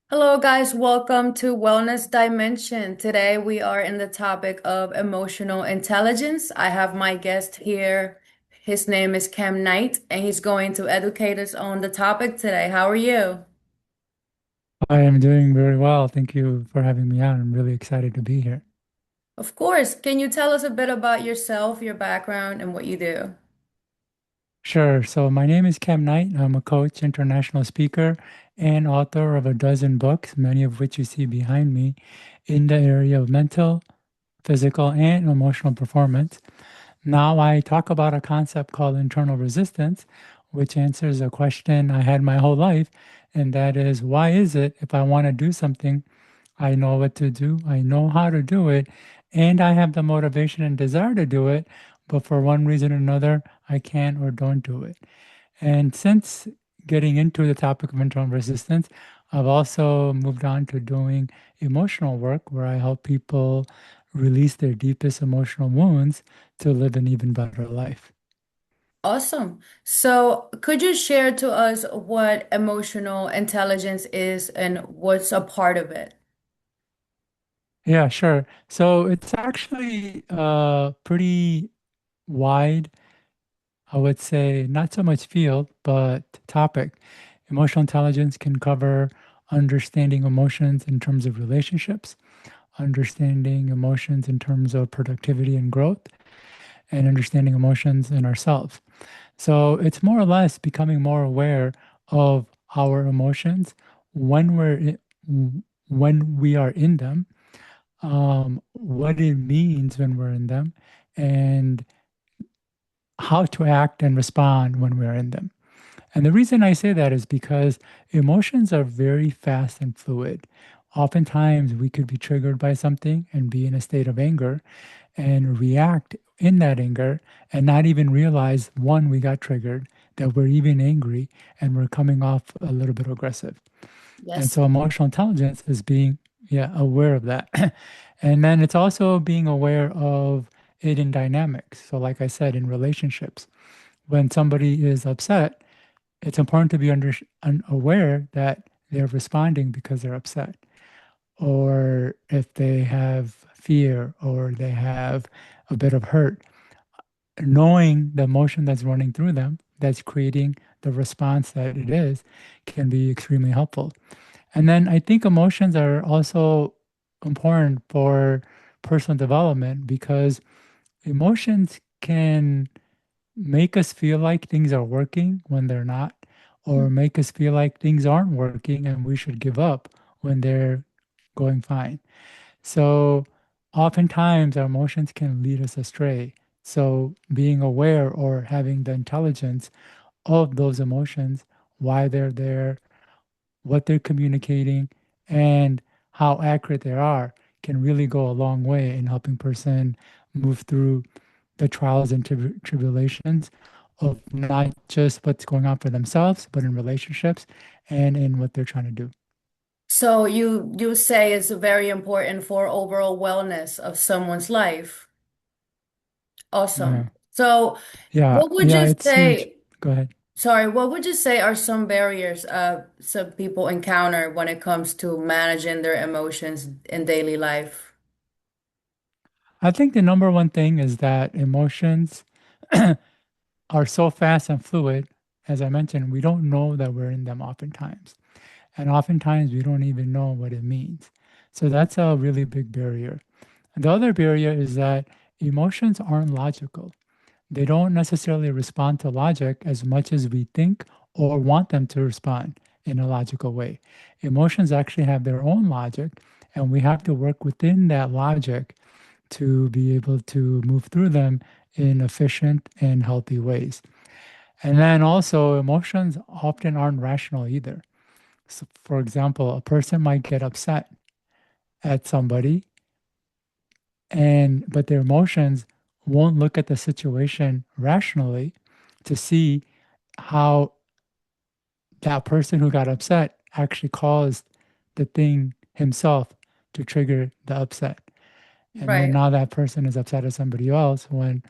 Hello, guys. Welcome to Wellness Dimension. Today we are in the topic of emotional intelligence. I have my guest here. His name is Kam Knight, and he's going to educate us on the topic today. How are you? I am doing very well. Thank you for having me on. I'm really excited to be here. Of course. Can you tell us a bit about yourself, your background, and what you do? Sure. So, my name is Kam Knight. I'm a coach, international speaker, and author of a dozen books, many of which you see behind me, in the area of mental, physical, and emotional performance. Now, I talk about a concept called internal resistance, which answers a question I had my whole life, and that is why is it if I want to do something, I know what to do, I know how to do it, and I have the motivation and desire to do it, but for one reason or another, I can't or don't do it. And since getting into the topic of internal resistance, I've also moved on to doing emotional work where I help people release their deepest emotional wounds to live an even better life. Awesome. So, could you share to us what emotional intelligence is and what's a part of it? Yeah, sure. So it's actually pretty wide, I would say, not so much field, but topic. Emotional intelligence can cover understanding emotions in terms of relationships, understanding emotions in terms of productivity and growth, and understanding emotions in ourselves. So it's more or less becoming more aware of our emotions when when we are in them, what it means when we're in them, and how to act and respond when we're in them. And the reason I say that is because emotions are very fast and fluid. Oftentimes, we could be triggered by something and be in a state of anger and react in that anger and not even realize, one, we got triggered, that we're even angry and we're coming off a little bit aggressive. And Yes. so, emotional intelligence is being, yeah, aware of that. And then it's also being aware of it in dynamics. So, like I said, in relationships, when somebody is upset, it's important to be aware that they're responding because they're upset, or if they have fear or they have a bit of hurt, knowing the emotion that's running through them that's creating the response that it is can be extremely helpful. And then I think emotions are also important for personal development because emotions can make us feel like things are working when they're not, or make us feel like things aren't working and we should give up when they're going fine. So oftentimes our emotions can lead us astray. So being aware or having the intelligence of those emotions, why they're there, what they're communicating, and how accurate they are can really go a long way in helping person move through the trials and tribulations of not just what's going on for themselves, but in relationships and in what they're trying to do. So you say it's very important for overall wellness of someone's life. Yeah. Awesome. So Yeah. what would Yeah. you It's huge. say, Go ahead. sorry, what would you say are some barriers some people encounter when it comes to managing their emotions in daily life? I think the number one thing is that emotions are so fast and fluid. As I mentioned, we don't know that we're in them oftentimes. And oftentimes we don't even know what it means. So that's a really big barrier. And the other barrier is that emotions aren't logical. They don't necessarily respond to logic as much as we think or want them to respond in a logical way. Emotions actually have their own logic, and we have to work within that logic to be able to move through them in efficient and healthy ways. And then also, emotions often aren't rational either. So, for example, a person might get upset at somebody, and but their emotions won't look at the situation rationally to see how that person who got upset actually caused the thing himself to trigger the upset. And then Right. now that person is upset at somebody else when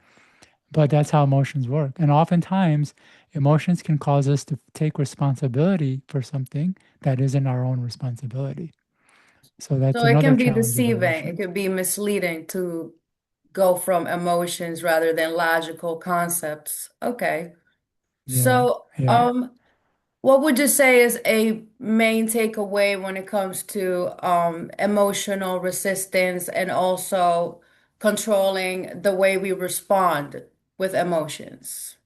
but that's how emotions work. And oftentimes, emotions can cause us to take responsibility for something that isn't our own responsibility. So that's So it another can be challenge of deceiving. It emotions. could be misleading to go from emotions rather than logical concepts. Okay. Yeah, So, yeah. what would you say is a main takeaway when it comes to emotional resistance and also controlling the way we respond with emotions?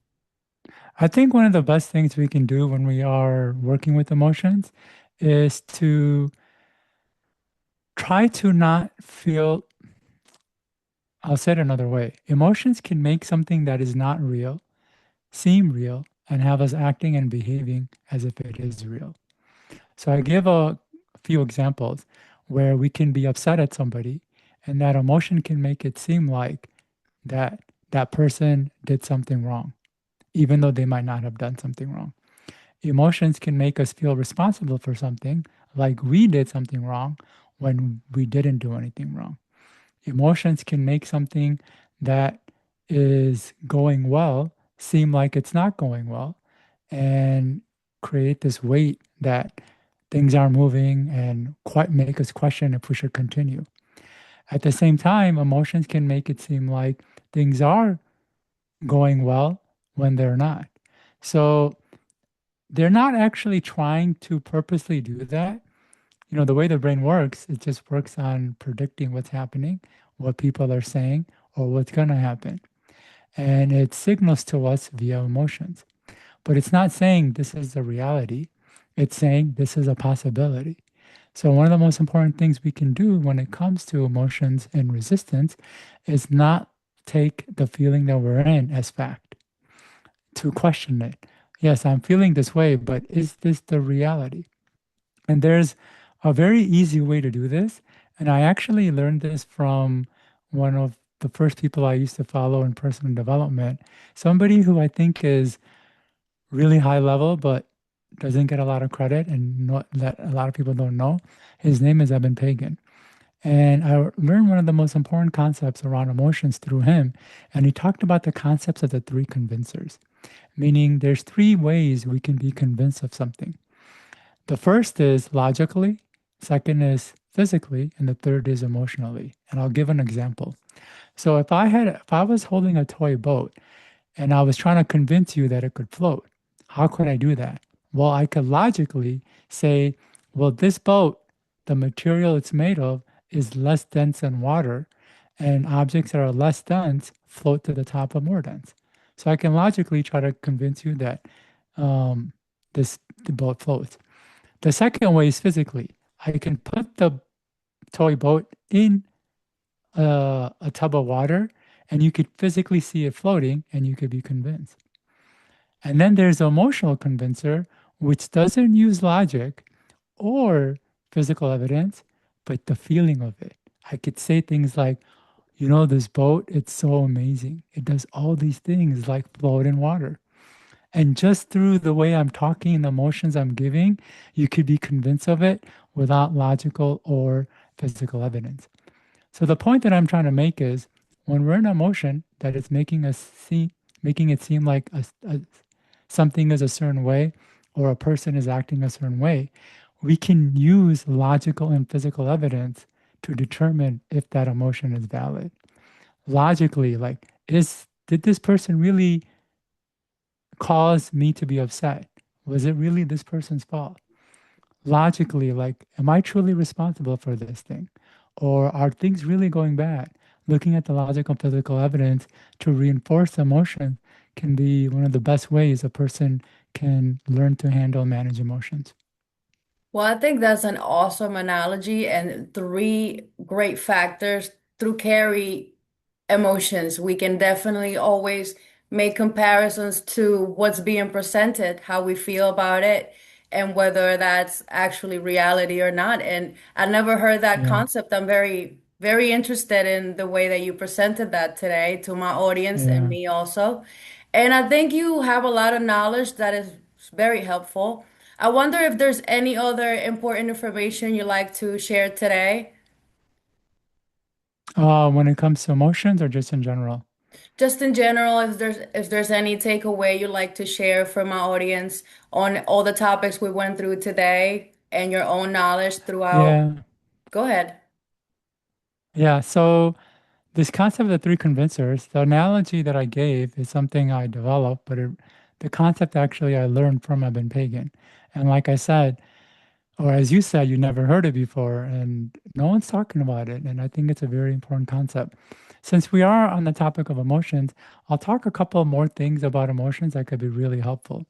I think one of the best things we can do when we are working with emotions is to try to not feel, I'll say it another way. Emotions can make something that is not real seem real and have us acting and behaving as if it is real. So I give a few examples where we can be upset at somebody and that emotion can make it seem like that that person did something wrong, even though they might not have done something wrong. Emotions can make us feel responsible for something, like we did something wrong when we didn't do anything wrong. Emotions can make something that is going well seem like it's not going well and create this weight that things are moving and quite make us question if we should continue. At the same time, emotions can make it seem like things are going well when they're not. So they're not actually trying to purposely do that. You know, the way the brain works, it just works on predicting what's happening, what people are saying, or what's going to happen. And it signals to us via emotions. But it's not saying this is the reality, it's saying this is a possibility. So, one of the most important things we can do when it comes to emotions and resistance is not take the feeling that we're in as fact, to question it. Yes, I'm feeling this way, but is this the reality? And there's a very easy way to do this. And I actually learned this from one of the first people I used to follow in personal development, somebody who I think is really high level, but doesn't get a lot of credit and not that a lot of people don't know. His name is Eben Pagan. And I learned one of the most important concepts around emotions through him. And he talked about the concepts of the three convincers, meaning there's three ways we can be convinced of something. The first is logically, second is physically, and the third is emotionally. And I'll give an example. So if I was holding a toy boat and I was trying to convince you that it could float, how could I do that? Well, I could logically say, well, this boat, the material it's made of is less dense than water, and objects that are less dense float to the top of more dense. So I can logically try to convince you that um, the boat floats. The second way is physically. I can put the toy boat in a tub of water and you could physically see it floating and you could be convinced. And then there's the emotional convincer, which doesn't use logic or physical evidence, but the feeling of it. I could say things like, you know, this boat, it's so amazing. It does all these things like float in water. And just through the way I'm talking and the emotions I'm giving, you could be convinced of it without logical or physical evidence. So the point that I'm trying to make is when we're in emotion that is making it seem like something is a certain way or a person is acting a certain way, we can use logical and physical evidence to determine if that emotion is valid. Logically, like, did this person really cause me to be upset? Was it really this person's fault? Logically, like, am I truly responsible for this thing? Or are things really going bad? Looking at the logical physical evidence to reinforce emotion can be one of the best ways a person can learn to handle and manage emotions. Well, I think that's an awesome analogy and three great factors through carry emotions. We can definitely always make comparisons to what's being presented, how we feel about it, and whether that's actually reality or not. And I never heard that Yeah, concept. I'm very interested in the way that you presented that today to my audience and yeah. me also. And I think you have a lot of knowledge that is very helpful. I wonder if there's any other important information you'd like to share today. When it comes to emotions or just in general? Just in general, if there's any takeaway you'd like to share from my audience on all the topics we went through today and your own knowledge throughout. Yeah, Go ahead. yeah. So this concept of the three convincers, the analogy that I gave is something I developed, but the concept actually I learned from Eben Pagan. And like I said, or as you said, you never heard it before, and no one's talking about it. And I think it's a very important concept. Since we are on the topic of emotions, I'll talk a couple more things about emotions that could be really helpful.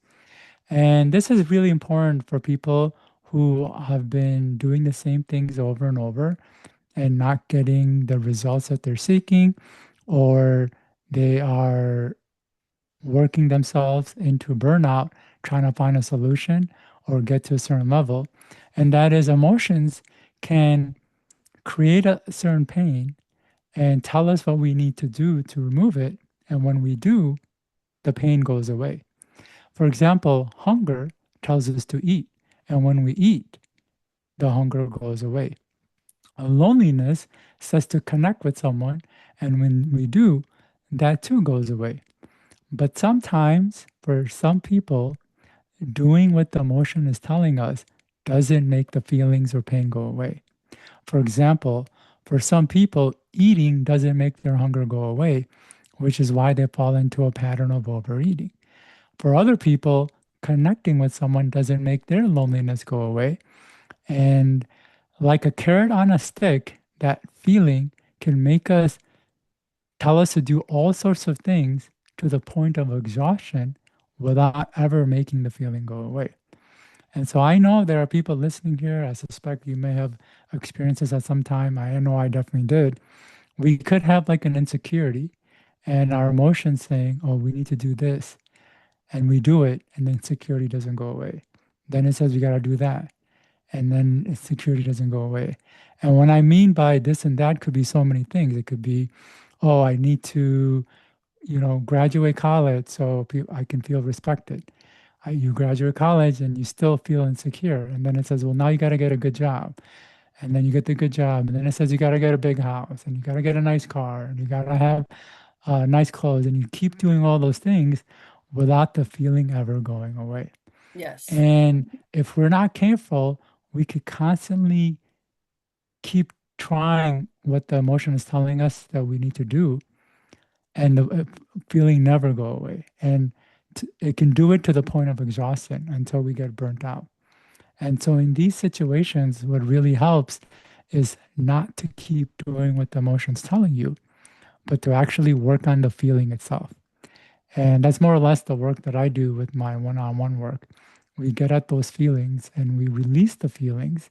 And this is really important for people who have been doing the same things over and over and not getting the results that they're seeking, or they are working themselves into burnout, trying to find a solution or get to a certain level. And that is, emotions can create a certain pain and tell us what we need to do to remove it. And when we do, the pain goes away. For example, hunger tells us to eat. And when we eat, the hunger goes away. Loneliness says to connect with someone. And when we do, that too goes away. But sometimes, for some people, doing what the emotion is telling us doesn't make the feelings or pain go away. For example, for some people, eating doesn't make their hunger go away, which is why they fall into a pattern of overeating. For other people, connecting with someone doesn't make their loneliness go away. And like a carrot on a stick, that feeling can make us tell us to do all sorts of things to the point of exhaustion without ever making the feeling go away. And so I know there are people listening here. I suspect you may have experiences at some time. I know I definitely did. We could have like an insecurity and our emotions saying, oh, we need to do this. And we do it, and then insecurity doesn't go away. Then it says we got to do that. And then insecurity doesn't go away. And what I mean by this and that could be so many things. It could be, oh, I need to, graduate college so I can feel respected. You graduate college and you still feel insecure. And then it says, well, now you got to get a good job. And then you get the good job. And then it says you got to get a big house and you got to get a nice car and you got to have nice clothes. And you keep doing all those things without the feeling ever going away. Yes. And if we're not careful, we could constantly keep trying what the emotion is telling us that we need to do, and the feeling never go away. And it can do it to the point of exhaustion until we get burnt out. And so in these situations, what really helps is not to keep doing what the emotion's telling you, but to actually work on the feeling itself. And that's more or less the work that I do with my one-on-one work. We get at those feelings and we release the feelings.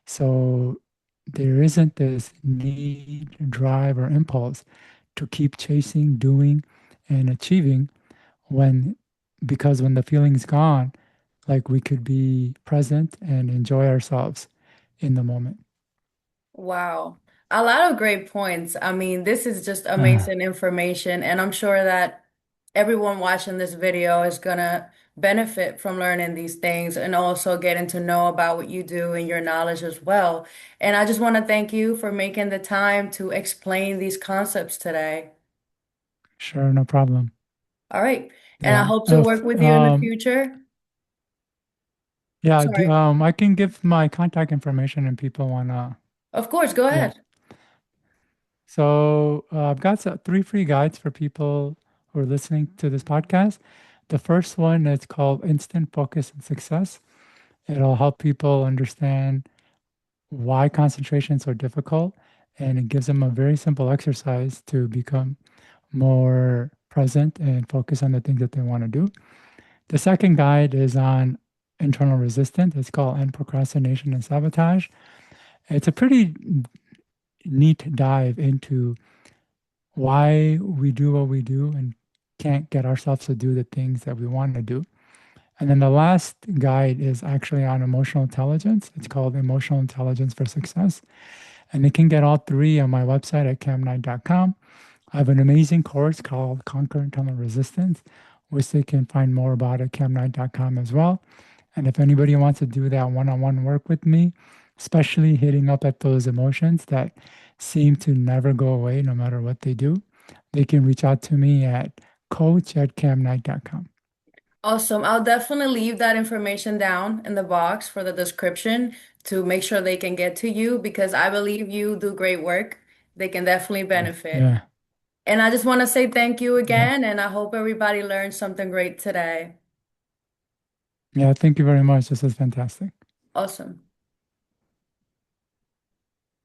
So there isn't this need, drive, or impulse to keep chasing, doing, and achieving when, because when the feeling's gone, like we could be present and enjoy ourselves in the moment. Wow. A lot of great points. I mean, this is just Uh, amazing information, and I'm sure that everyone watching this video is gonna benefit from learning these things and also getting to know about what you do and your knowledge as well. And I just want to thank you for making the time to explain these concepts today. sure, no problem. All right. And I Yeah. hope to work with you in the future. Yeah, Sorry. I can give my contact information and people wanna, Of course, go yeah. ahead. So I've got three free guides for people who are listening to this podcast. The first one is called Instant Focus and Success. It'll help people understand why concentration is so difficult, and it gives them a very simple exercise to become more present and focus on the things that they want to do. The second guide is on internal resistance. It's called End Procrastination and Sabotage. It's a pretty neat dive into why we do what we do and can't get ourselves to do the things that we want to do. And then the last guide is actually on emotional intelligence. It's called Emotional Intelligence for Success. And they can get all three on my website at kamknight.com. I have an amazing course called Conquer Internal Resistance, which they can find more about at kamknight.com as well. And if anybody wants to do that one-on-one work with me, especially hitting up at those emotions that seem to never go away no matter what they do, they can reach out to me at coach@kamknight.com. Awesome. I'll definitely leave that information down in the box for the description to make sure they can get to you because I believe you do great work. They can definitely benefit. Yeah. And I just want to say thank you Yeah. again, and I hope everybody learned something great today. Yeah. Thank you very much. This is fantastic. Awesome.